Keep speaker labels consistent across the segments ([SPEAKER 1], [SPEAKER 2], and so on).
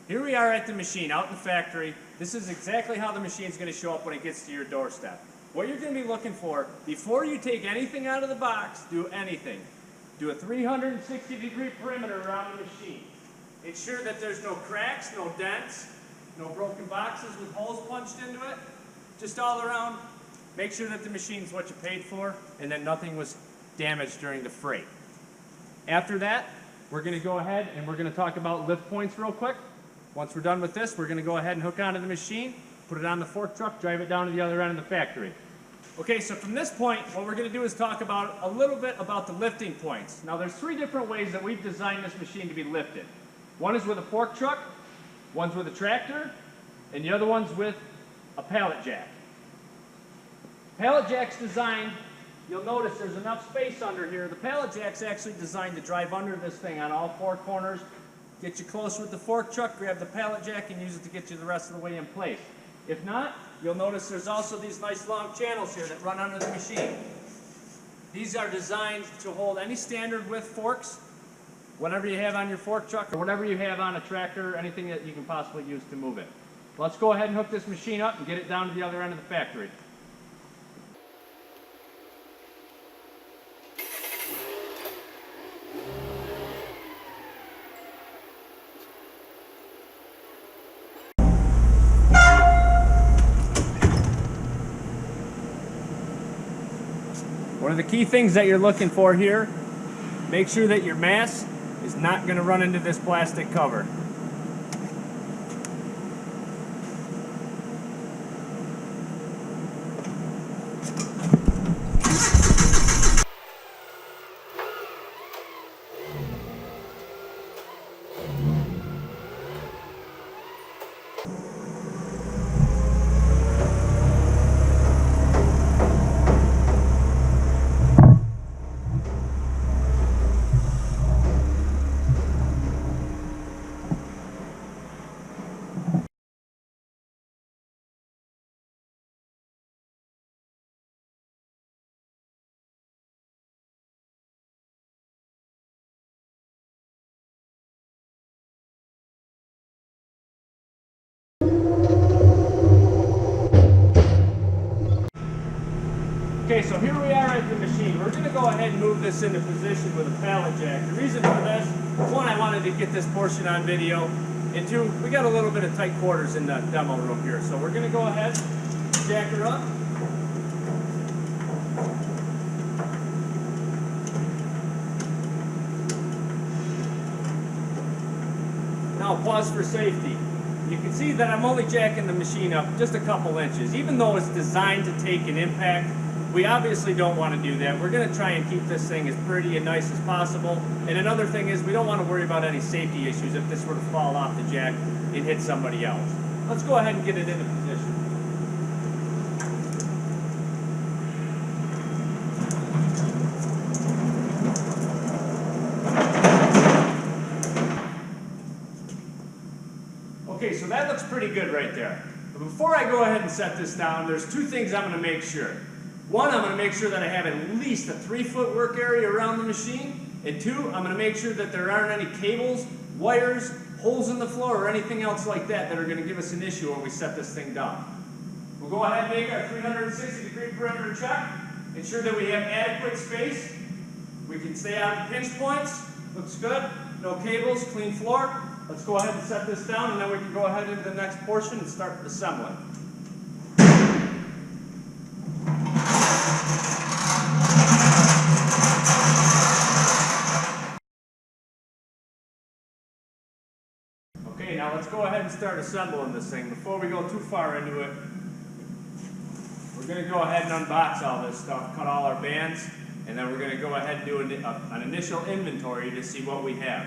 [SPEAKER 1] Here we are at the machine out in the factory. This is exactly how the machine is going to show up when it gets to your doorstep. What you're going to be looking for, before you take anything out of the box, do anything. Do a 360-degree perimeter around the machine. Ensure that there's no cracks, no dents, no broken boxes with holes punched into it. Just all around, make sure that the machine's what you paid for and that nothing was damaged during the freight. After that, we're going to go ahead and we're going to talk about lift points real quick. Once we're done with this, we're going to go ahead and hook onto the machine, put it on the fork truck, drive it down to the other end of the factory. Okay, so from this point, what we're going to do is talk about a little bit about the lifting points. Now there's three different ways that we've designed this machine to be lifted. One is with a fork truck, one's with a tractor, and the other one's with a pallet jack. Pallet jack's designed, you'll notice there's enough space under here. The pallet jack's actually designed to drive under this thing on all four corners, get you close with the fork truck, grab the pallet jack, and use it to get you the rest of the way in place. If not, you'll notice there's also these nice long channels here that run under the machine. These are designed to hold any standard width forks, whatever you have on your fork truck, or whatever you have on a tractor, anything that you can possibly use to move it. Let's go ahead and hook this machine up and get it down to the other end of the factory. One of the key things that you're looking for here, make sure that your mass is not going to run into this plastic cover. Okay, so here we are at the machine. We're going to go ahead and move this into position with a pallet jack. The reason for this, one, I wanted to get this portion on video, and two, we got a little bit of tight quarters in the demo room here. So we're going to go ahead, jack her up. Now pause for safety. You can see that I'm only jacking the machine up just a couple inches. Even though it's designed to take an impact, we obviously don't want to do that. We're going to try and keep this thing as pretty and nice as possible. And another thing is we don't want to worry about any safety issues if this were to fall off the jack and hit somebody else. Let's go ahead and get it into position. Okay, so that looks pretty good right there. But before I go ahead and set this down, there's two things I'm going to make sure. One, I'm going to make sure that I have at least a 3-foot work area around the machine. And two, I'm going to make sure that there aren't any cables, wires, holes in the floor, or anything else like that that are going to give us an issue when we set this thing down. We'll go ahead and make our 360-degree perimeter check. Ensure that we have adequate space. We can stay out of pinch points. Looks good. No cables, clean floor. Let's go ahead and set this down, and then we can go ahead into the next portion and start assembling. Okay, now let's go ahead and start assembling this thing. Before we go too far into it, we're going to go ahead and unbox all this stuff, cut all our bands, and then we're going to go ahead and do an initial inventory to see what we have.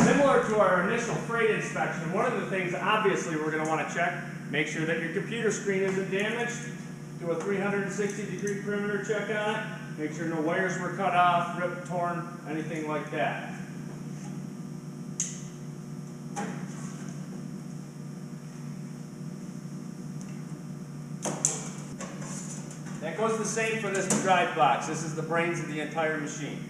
[SPEAKER 1] Similar to our initial freight inspection, one of the things obviously we're going to want to check, make sure that your computer screen isn't damaged. Do a 360-degree perimeter check on it. Make sure no wires were cut off, ripped, torn, anything like that. That goes the same for this drive box. This is the brains of the entire machine.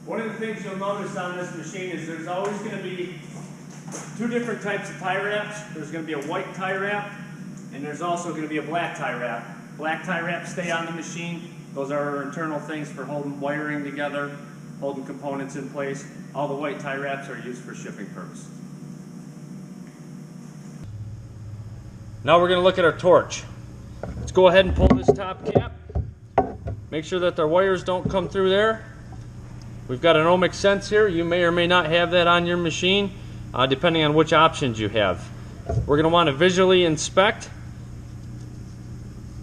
[SPEAKER 1] One of the things you'll notice on this machine is there's always going to be two different types of tie wraps. There's going to be a white tie wrap, and there's also going to be a black tie wrap. Black tie wraps stay on the machine. Those are our internal things for holding wiring together, holding components in place. All the white tie wraps are used for shipping purposes. Now we're going to look at our torch. Let's go ahead and pull this top cap. Make sure that the wires don't come through there. We've got an ohmic sense here. You may or may not have that on your machine, depending on which options you have. We're going to want to visually inspect.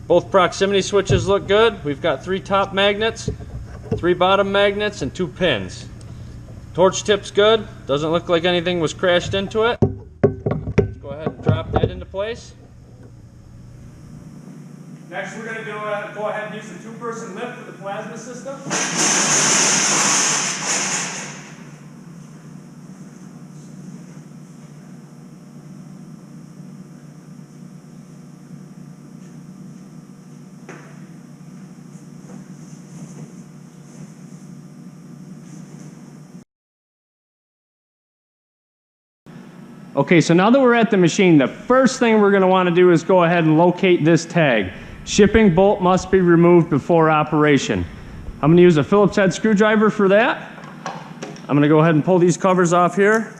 [SPEAKER 1] Both proximity switches look good. We've got 3 top magnets, 3 bottom magnets, and 2 pins. Torch tip's good. Doesn't look like anything was crashed into it. Let's go ahead and drop that into place. Next, we're going to go ahead and use the 2-person lift for the plasma system. Okay, so now that we're at the machine, the first thing we're going to want to do is go ahead and locate this tag. Shipping bolt must be removed before operation. I'm going to use a Phillips head screwdriver for that. I'm going to go ahead and pull these covers off here.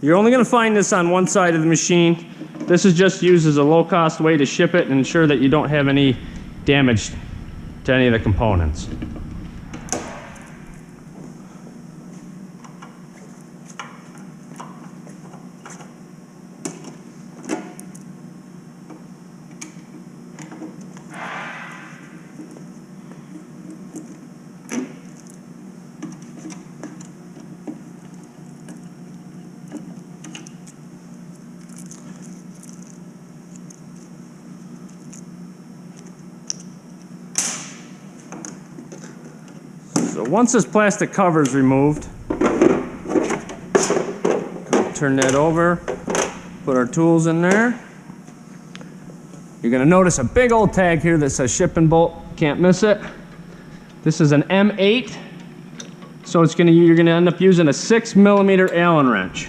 [SPEAKER 1] You're only going to find this on one side of the machine. This is just used as a low-cost way to ship it and ensure that you don't have any damage to any of the components. So once this plastic cover is removed, turn that over, put our tools in there. You're going to notice a big old tag here that says shipping bolt. Can't miss it. This is an M8, so you're going to end up using a 6mm Allen wrench.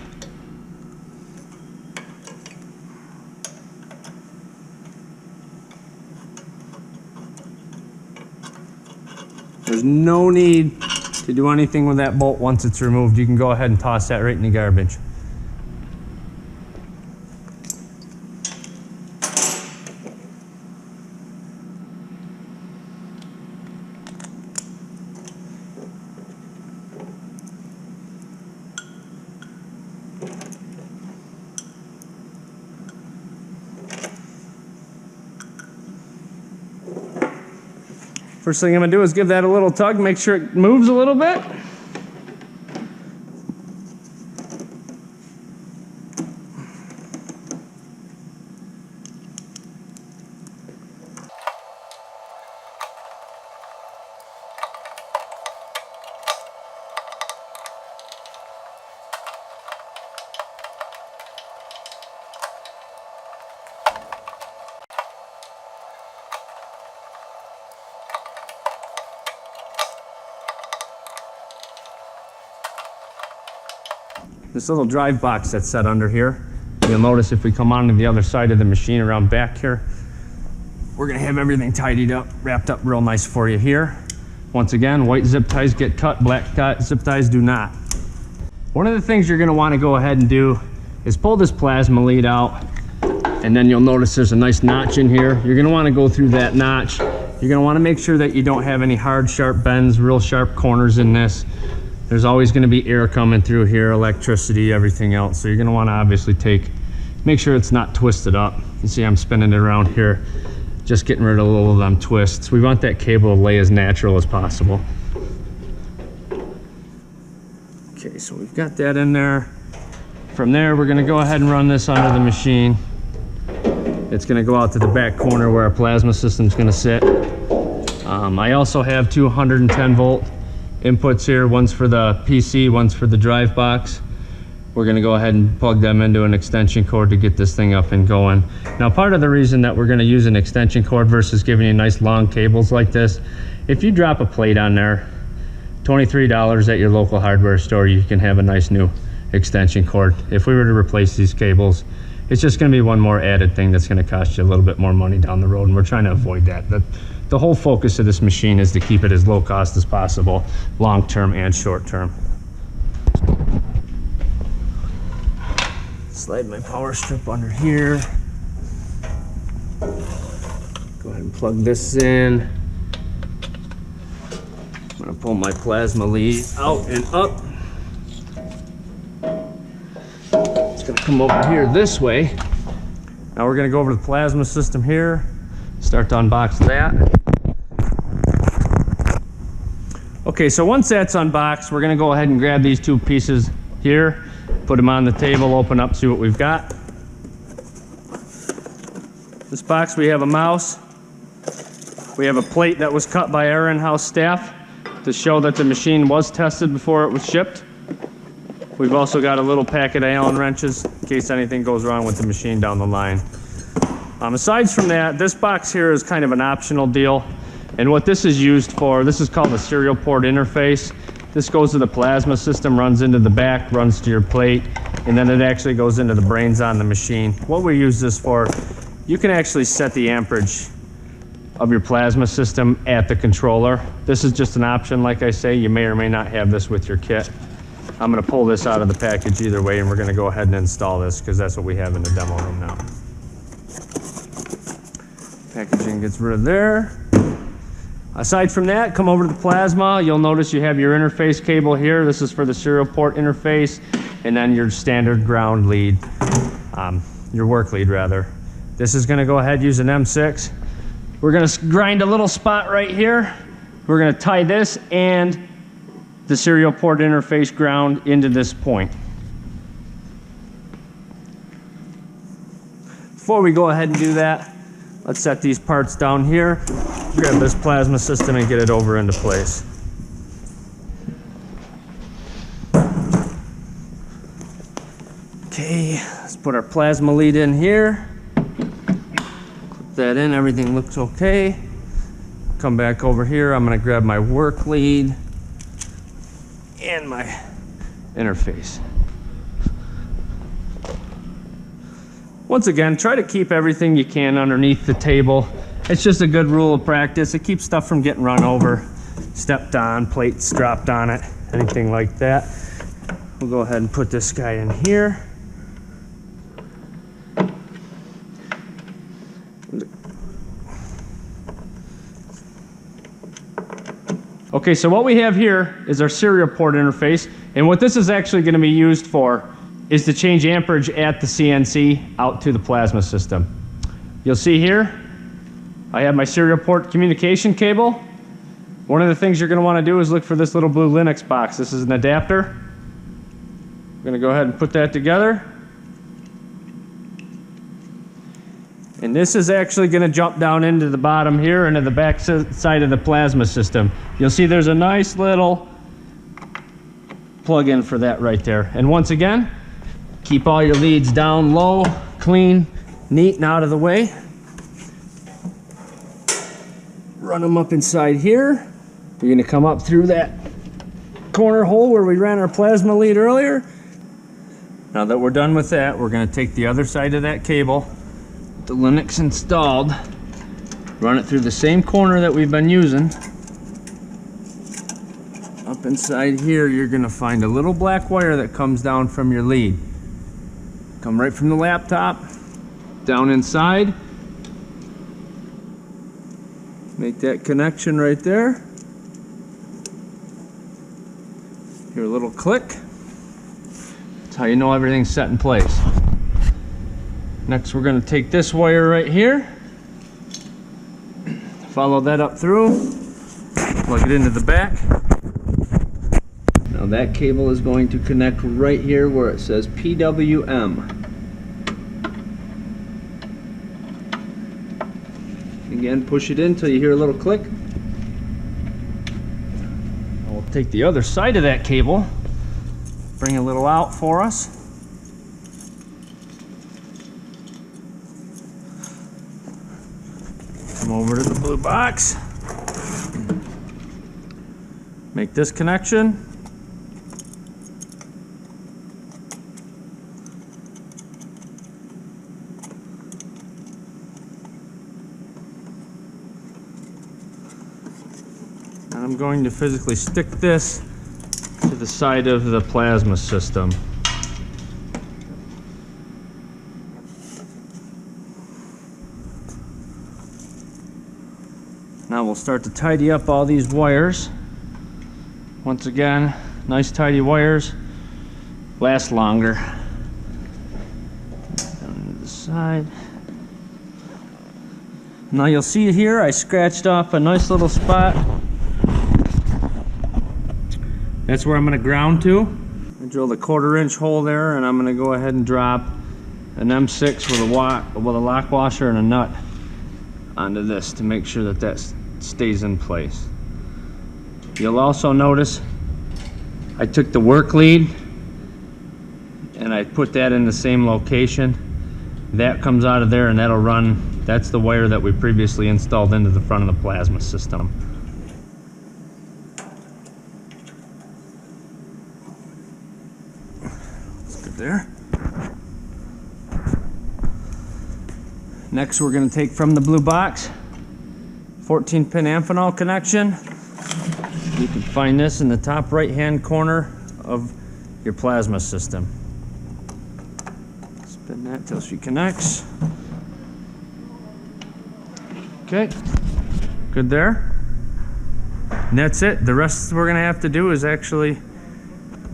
[SPEAKER 1] There's no need to do anything with that bolt once it's removed. You can go ahead and toss that right in the garbage. First thing I'm going to do is give that a little tug, make sure it moves a little bit. This little drive box that's set under here, you'll notice if we come on to the other side of the machine around back here, we're going to have everything tidied up, wrapped up real nice for you here. Once again, white zip ties get cut, black zip ties do not. One of the things you're going to want to go ahead and do is pull this plasma lead out, and then you'll notice there's a nice notch in here. You're going to want to go through that notch. You're going to want to make sure that you don't have any hard, sharp bends, real sharp corners in this. There's always going to be air coming through here, electricity, everything else. So you're going to want to obviously take make sure it's not twisted up. You see I'm spinning it around here, just getting rid of a little of them twists. We want that cable to lay as natural as possible. Okay, so we've got that in there. From there, we're gonna go ahead and run this under the machine. It's gonna go out to the back corner where our plasma system's gonna sit. I also have 210 volt inputs here. One's for the PC, one's for the drive box. We're gonna go ahead and plug them into an extension cord to get this thing up and going. Now, part of the reason that we're gonna use an extension cord versus giving you nice long cables like this, if you drop a plate on there, $23 at your local hardware store, you can have a nice new extension cord. If we were to replace these cables, it's just gonna be one more added thing that's gonna cost you a little bit more money down the road, and we're trying to avoid that. The whole focus of this machine is to keep it as low cost as possible, long-term and short-term. Slide my power strip under here. Go ahead and plug this in. I'm gonna pull my plasma lead out and up. It's gonna come over here this way. Now we're gonna go over to the plasma system here, start to unbox that. Okay, so once that's unboxed, we're gonna go ahead and grab these two pieces here, put them on the table, open up, see what we've got. This box, we have a mouse. We have a plate that was cut by our in-house staff to show that the machine was tested before it was shipped. We've also got a little packet of Allen wrenches in case anything goes wrong with the machine down the line. Aside from that, this box here is kind of an optional deal. And what this is used for, this is called the serial port interface. This goes to the plasma system, runs into the back, runs to your plate, and then it actually goes into the brains on the machine. What we use this for, you can actually set the amperage of your plasma system at the controller. This is just an option, like I say. You may or may not have this with your kit. I'm gonna pull this out of the package either way, and we're gonna go ahead and install this because that's what we have in the demo room now. Packaging gets rid of there. Aside from that, come over to the plasma. You'll notice you have your interface cable here. This is for the serial port interface, and then your standard ground lead, your work lead rather. This is gonna go ahead, use an M6. We're gonna grind a little spot right here. We're gonna tie this and the serial port interface ground into this point. Before we go ahead and do that, let's set these parts down here, grab this plasma system and get it over into place. Okay, let's put our plasma lead in here. Clip that in, everything looks okay. Come back over here, I'm gonna grab my work lead and my interface. Once again, try to keep everything you can underneath the table. It's just a good rule of practice. It keeps stuff from getting run over, stepped on, plates dropped on it, anything like that. We'll go ahead and put this guy in here. Okay, so what we have here is our serial port interface, and what this is actually going to be used for is to change amperage at the CNC out to the plasma system. You'll see here, I have my serial port communication cable. One of the things you're going to want to do is look for this little blue Linux box. This is an adapter. I'm going to go ahead and put that together. And this is actually going to jump down into the bottom here, into the back side of the plasma system. You'll see there's a nice little plug-in for that right there. And once again, keep all your leads down low, clean, neat, and out of the way. Run them up inside here. You're going to come up through that corner hole where we ran our plasma lead earlier. Now that we're done with that, we're going to take the other side of that cable, the Linux installed, run it through the same corner that we've been using. Up inside here, you're going to find a little black wire that comes down from your lead. Come right from the laptop, down inside. Make that connection right there. Hear a little click. That's how you know everything's set in place. Next, we're going to take this wire right here, follow that up through, plug it into the back. Now that cable is going to connect right here where it says PWM. Again, push it in until you hear a little click. We'll take the other side of that cable, bring a little out for us. Come over to the blue box. Make this connection. And I'm going to physically stick this to the side of the plasma system. Now we'll start to tidy up all these wires. Once again, nice tidy wires last longer. Down to the side. Now you'll see here I scratched off a nice little spot. That's where I'm going to ground to. I drilled a 1/4 inch hole there, and I'm going to go ahead and drop an M6 with a lock washer and a nut onto this to make sure that that stays in place. You'll also notice I took the work lead and I put that in the same location. That comes out of there and that'll run, that's the wire that we previously installed into the front of the plasma system. That's good there. Next we're going to take from the blue box 14 pin Amphenol connection. You can find this in the top right hand corner of your plasma system. Spin that till she connects. Okay, good there. And that's it. The rest we're going to have to do is actually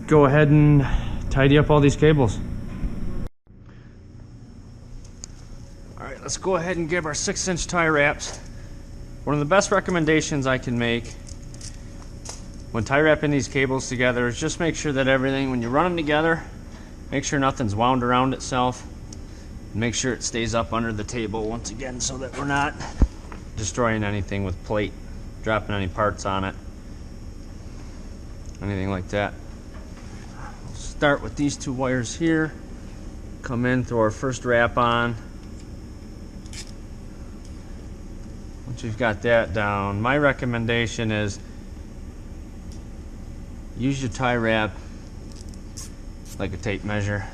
[SPEAKER 1] go ahead and tidy up all these cables. Alright, let's go ahead and give our 6-inch tie wraps. One of the best recommendations I can make when tie wrapping these cables together is just make sure that everything, when you run them together, make sure nothing's wound around itself. Make sure it stays up under the table once again so that we're not destroying anything with plate, dropping any parts on it, anything like that. We'll start with these 2 wires here, come in, throw our first wrap on. Once you've got that down, my recommendation is use your tie wrap like a tape measure.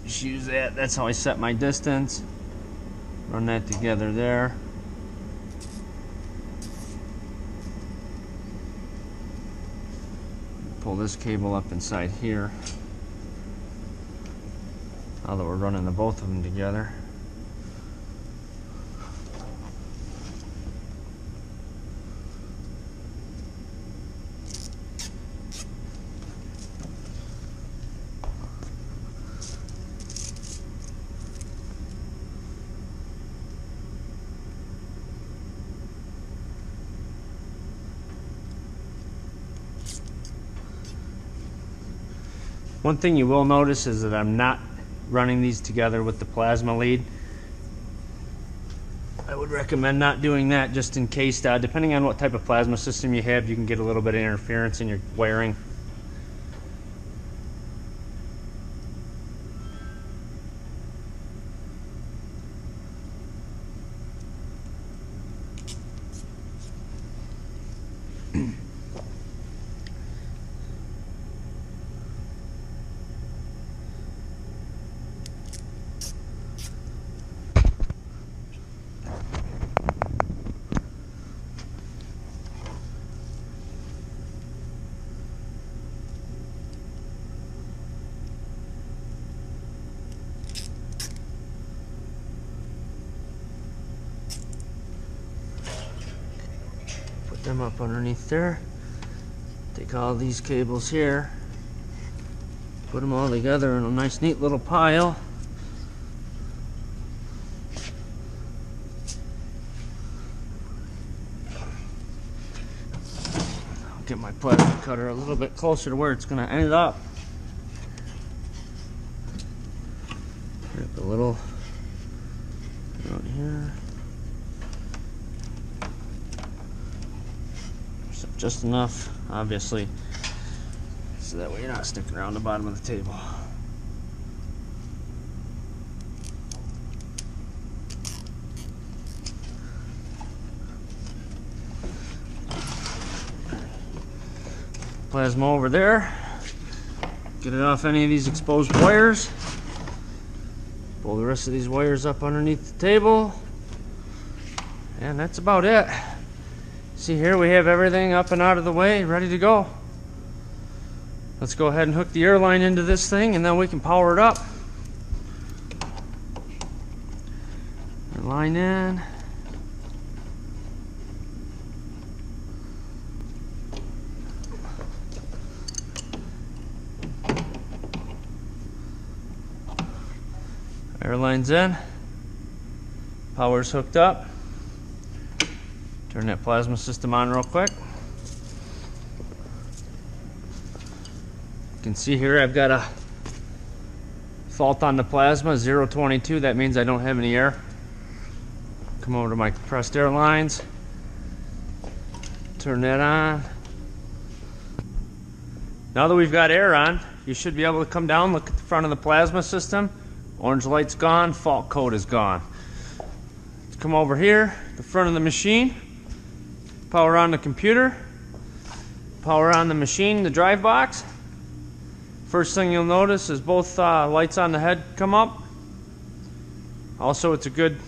[SPEAKER 1] Just use that. That's how I set my distance. Run that together there. Pull this cable up inside here. Now that we're running the both of them together. One thing you will notice is that I'm not running these together with the plasma lead. I would recommend not doing that just in case, depending on what type of plasma system you have, you can get a little bit of interference in your wiring. Them up underneath there. Take all these cables here, put them all together in a nice neat little pile.
[SPEAKER 2] plasma cutter a little bit closer to where it's going to end up. Rip a little out here. So just enough, obviously, so that way you're not sticking around the bottom of the table. Plasma over there. Get it off any of these exposed wires. Pull the rest of these wires up underneath the table. And that's about it. See here, we have everything up and out of the way, ready to go. Let's go ahead and hook the air line into this thing, and then we can power it up. Air line in. Air line's in. Power's hooked up. Turn that plasma system on real quick. You can see here I've got a fault on the plasma, 022. That means I don't have any air. Come over to my compressed air lines. Turn that on. Now that we've got air on, you should be able to come down, look at the front of the plasma system. Orange light's gone, fault code is gone. Let's come over here, the front of the machine. Power on the computer. Power on the machine, the drive box. First thing you'll notice is both lights on the head come up. Also, it's a good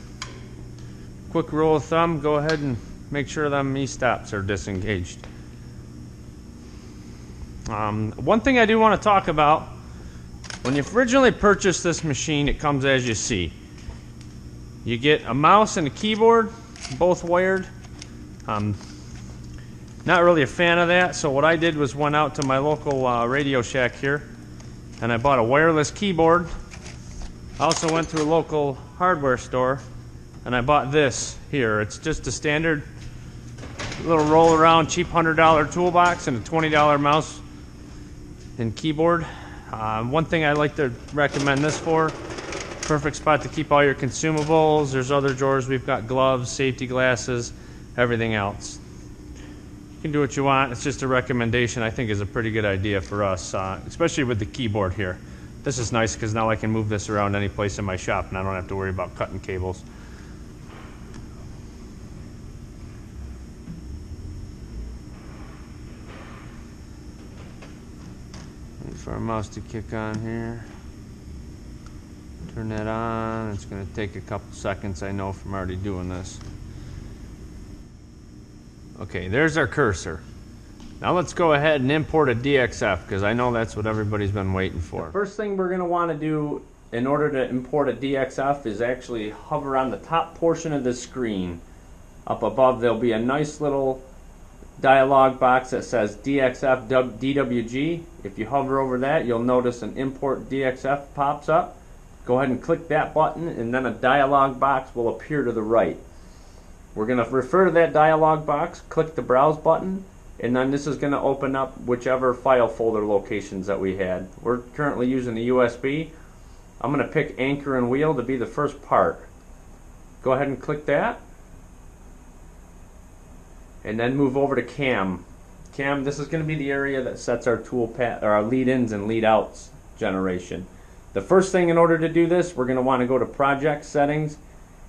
[SPEAKER 2] quick rule of thumb, go ahead and make sure them e-stops are disengaged. One thing I do want to talk about, when you originally purchased this machine, it comes as you see. You get a mouse and a keyboard, both wired. Not really a fan of that, so what I did was went out to my local Radio Shack here, and I bought a wireless keyboard. I also went to a local hardware store, and I bought this here. It's just a standard little roll-around cheap $100 toolbox and a $20 mouse and keyboard. One thing I like to recommend this for, perfect spot to keep all your consumables. There's other drawers. We've got gloves, safety glasses, everything else. You can do what you want. It's just a recommendation. I think is a pretty good idea for us, especially with the keyboard here. This is nice because now I can move this around any place in my shop and I don't have to worry about cutting cables. Wait for our mouse to kick on here. Turn that on. It's going to take a couple seconds, I know, from already doing this. Okay, there's our cursor. Now let's go ahead and import a DXF because I know that's what everybody's been waiting for. The first thing we're going to want to do in order to import a DXF is actually hover on the top portion of the screen. Up above there'll be a nice little dialog box that says DXF DWG. If you hover over that, you'll notice an import DXF pops up. Go ahead and click that button and then a dialog box will appear to the right. We're going to refer to that dialog box, click the browse button, and then this is going to open up whichever file folder locations that we had. We're currently using the USB. I'm going to pick anchor and wheel to be the first part. Go ahead and click that. And then move over to cam. Cam, this is going to be the area that sets our tool path, or our lead ins and lead outs generation. The first thing in order to do this, we're going to want to go to project settings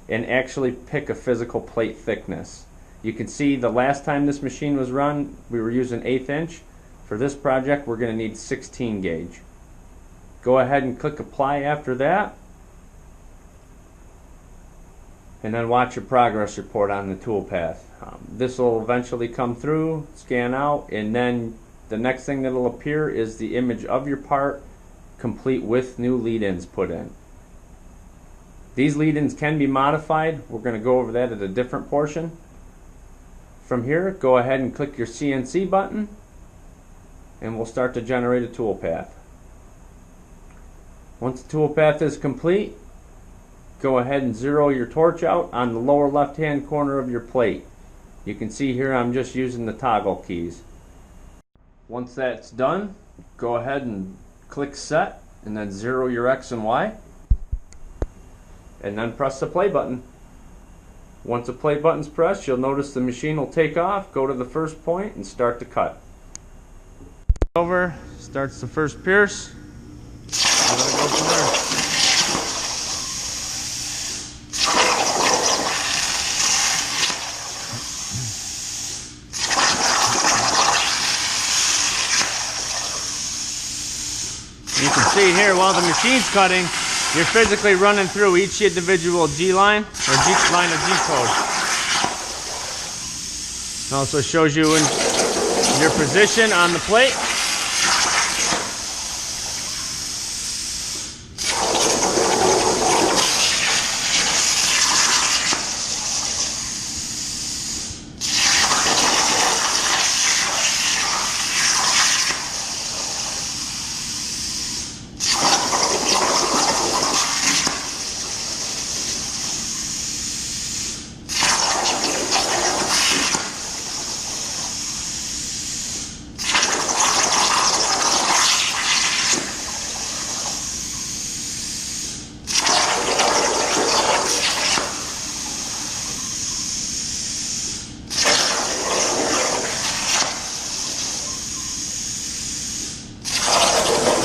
[SPEAKER 2] and actually pick a physical plate thickness. You can see the last time this machine was run, we were using 1/8 inch. For this project, we're going to need 16 gauge. Go ahead and click apply after that. And then watch your progress report on the tool path. This will eventually come through, scan out, and then the next thing that will appear is the image of your part, complete with new lead-ins put in. These lead-ins can be modified. We're going to go over that at a different portion. From here, go ahead and click your CNC button, and we'll start to generate a tool path. Once the tool path is complete, go ahead and zero your torch out on the lower left-hand corner of your plate. You can see here I'm just using the toggle keys. Once that's done, go ahead and click set and then 0 your X and Y. And then press the play button. Once the play button's pressed, you'll notice the machine will take off, go to the first point, and start to cut. Over, starts the first pierce. And let it go from there. You can see here while the machine's cutting, you're physically running through each individual G line or G line of G code. It also shows you in your position on the plate.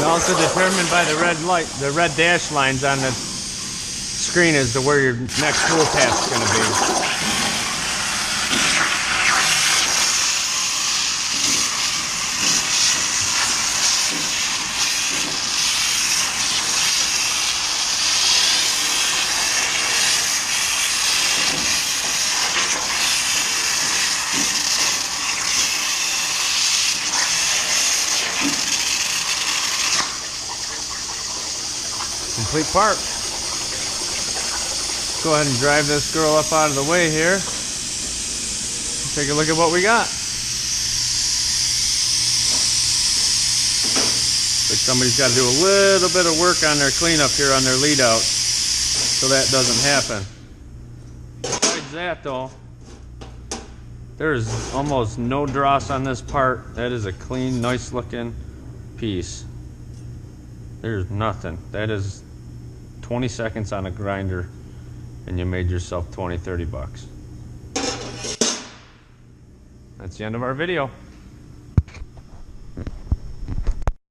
[SPEAKER 2] Also determined by the red dash lines on the screen as to where your next tool path is going to be. Complete part. Go ahead and drive this girl up out of the way here. Take a look at what we got. Like somebody's got to do a little bit of work on their cleanup here on their lead out so that doesn't happen. Besides that though, there's almost no dross on this part. That is a clean, nice looking piece. There's nothing. That is 20 seconds on a grinder and you made yourself 20-30 bucks. That's the end of our video.